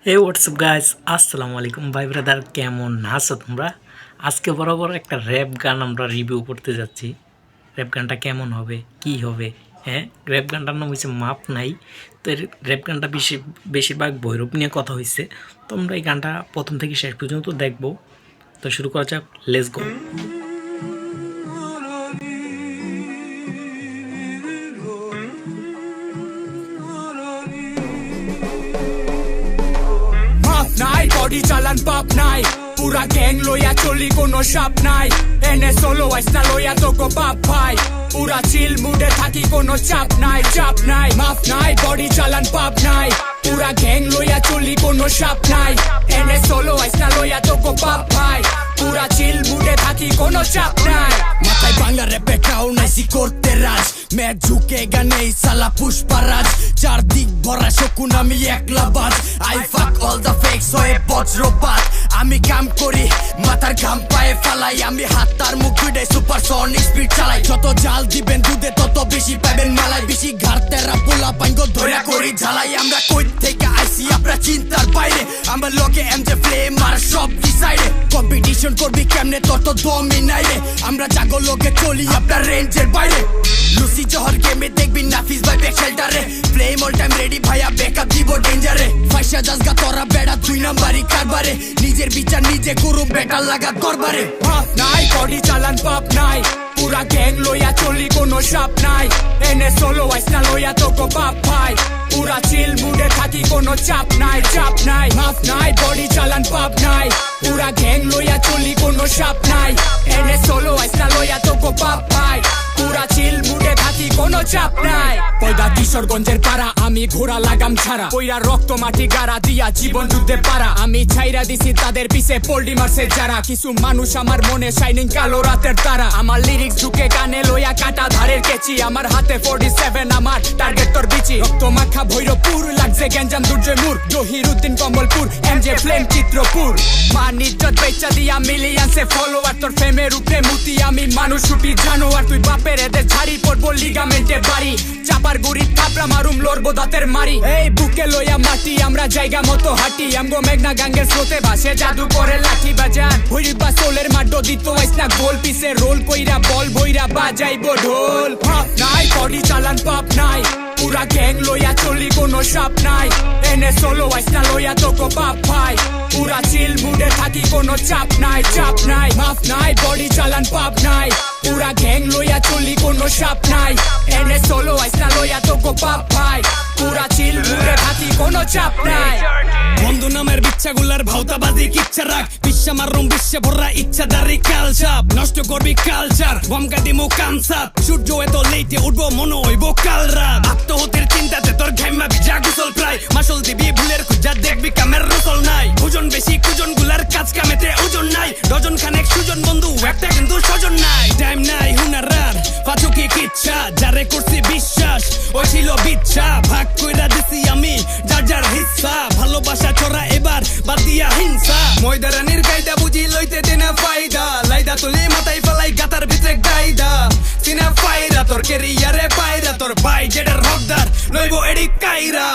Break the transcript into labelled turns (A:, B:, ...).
A: হে WhatsApp guys, আসসালামু আলাইকুম ভাই ব্রাদার, কেমন আছো তোমরা? আজকে বরাবর একটা র্যাপ গান আমরা রিভিউ করতে যাচ্ছি। র্যাপ গানটা কেমন হবে, কি হবে? হ্যাঁ, র্যাপ গানটার নাম হয়েছে মাপ নাই। তো এর র্যাপ গানটা বেশিরভাগ ভৈরব নিয়ে কথা হয়েছে। তোমরা এই গানটা প্রথম থেকে শেষ পর্যন্ত দেখবো। তো শুরু করা যাক, লেটস গো।
B: নাই বডি চালান পাপ নাই, পুরা গ্যাং লইয়া চলি কোনো সাপ নাই। এনে সোলো আইসনা লইয়া তোকো বাপ ভাই, পুরা চিল মুডে থাকি কোনো চাপ নাই। মাফ নাই বডি চালান পাপ নাই, পুরা গ্যাং লইয়া চলি কোনো সাপ নাই। এনে সোলো আইসনা লইয়া তোকো বাপ ভাই, পুরা চিল মুডে থাকি কোনো চাপ নাই।
C: মাথায় বাংলা র্যাপে ক্রাউন আইসি করতে রাজ, ম্যাচ ঝুঁকেগা নেই সালা পুষ্পারাজ। চারদিক ভরা শকুন আমি একলা বাজ, আই ফাক অল দ্য ফেকস হয়ে বজ্রপাত। আমি কাম করি মাথার ঘাম পায়ে ফালাই, আমি হাত মুখ দুইটাই সুপারসনিক স্পিড চালাই। যত জাল দিবেন দুধে তত বেশি পাবেন মালাই, বেশি ঘাড়তেরা পোলা পাইঙ্গো ধরে করি ঝালাই। আমরা কই থেকে আইসি আমরা চিন্তার বাইরে, আমার লগে এমজে ফ্লেম আর সব ডিসাইডে। কম্পিটিশন করবি কেমনে তোর তো দমই নাই রে, আমরা জাগো লোকে চলি আপনার রেঞ্জের বাইরে। লুসি জহর গেমে দেখবি নাফিস ভাই ব্যাক শেল্টারে, ফ্লেম অল টাইম রেডি ভাইয়া ব্যাকআপ দিব ডেঞ্জারে। ফাইসা জাজগা তোরা বেড়া দুই নাম্বারই কারবারে, নিজের বিচার নিজে করু বেটার লাগা দরবারে।
B: নাই বডি চালান পাপ নাই, পুরা গ্যাং লইয়া চলি কোনো সাপ নাই। এনে সোলো আইসনা লইয়া তোকো বাপ ভাই, পুরা চিল মুডে থাকি কোনো চাপ নাই। মাফ নাই বডি চালান পাপ নাই, পুরা গ্যাং লইয়া চলি কোনো সাপ নাই। এনে সোলো আইসনা লইয়া তোকো বাপ ভাই, পুরা চিল মুডে থাকি কোনো চাপ নাই। পয়দা কিশোরগঞ্জের পাড়া, আমি ঘোড়া লাগাম ছাড়া, কইরা রক্ত মাটি গাড়া দিয়া জীবন যুদ্ধে পারা। আমি ছাইরা দিছি তাদের পিছে পোল্ডি মারছে যারা, কিছু মানুষ আমার মনে শাইনিং কালো রাতের তারা। আমার লিরিক্স ঢুকে গানে লইয়া কাটা ধারের কেচি, আমার হাতে 47 আমার টার্গেট তোর বিচি। রক্ত মাখা ভৈরবপুর লাগছে গ্যাঞ্জাম দুর্জয় মুর, জহিরুদ্দিন কমলপুর এমজে ফ্লেম চিত্রপুর। মান ইজ্জত বেচা দিয়া মিলিয়ন্সে ফলোয়ার, তোর ফেমের উপরে মুতি আমি মানুষ রূপী জানোয়ার। তুই বাপের এদের ঝাড়ি পড়বো লিগামেন্টে বাড়ি, চাপার গুড়ি থাপড়া মারুম লড়বো দাঁতের মারি। এই বুকে লইয়া মাটি আমরা জায়গা মতো হাঁটি, আমগো মেঘনা গাঙ্গের স্রোতে ভাসে জাদু করে লাঠি বাজান। ভৈরবা সোলের মাড্ডো দিত আইসনা গোল পিসে রোল কইরা বল ভৈরা বাজাইবো ঢোল। নাই বডি চালান পাপ নাই, পুরা গ্যাং লইয়া চলি কোনো সাপ নাই। এনে সোলো আইসনা লইয়া তোকো বাপ ভাই, পুরা চিল মুডে থাকি কোনো চাপ নাই। মাফ নাই বডি চালান পাপ নাই, পুরা গ্যাং লইয়া চলি কোনো সাপ নাই। এনে সোলো আইসনা লইয়া তোকো বাপ ভাই, পুরা চিল মুডে থাকি কোনো চাপ নাই।
C: বন্ধু নামের বিচ্ছাগুলার ভাওতাবাজি কিচ্ছা রাখ, বিশ্বা মারুম বিশ্বে ভরা ইচ্ছাদারি কালচাপ। নষ্ট করবি কালচার বমকা দিমো কামসাপ, সূর্য এত লেটে উঠবো মনে হইব কাল রাত। আত্মহত্যের চিন্তাতে তোর ঘাইমা ভিজা গুসল প্রায়, মাসল দিবি ভুলের খুঁজা দেখবি কামের রসল নাই। ওজন বেশি কুজন গুলার কাজ কামেতে ওজন নাই, ডজন খানেক সুজন বন্ধু একটা কিন্তু স্বজন নাই। টাইম নাই হুনারার পাচুকি কিচ্ছা, যারে করছি বিশ্বাস ওই ছিল বিচ্ছা। ভাগ কইরা দিছি আমি যার যার হিস্সা, ভালোবাসা চোরা এবার বাদ দিয়া হিংসা। ময়দারানির কায়দা বুঝি লইতে দেনা ফায়দা, লাইদা তুলে মাথায় ফেলাই গাতার ভিতরে গাইদা। সিনা ফাইরা তোর কেরিয়ারে পায়রা, তোর ভাই জেডের হকদার লইব এডি কাইরা।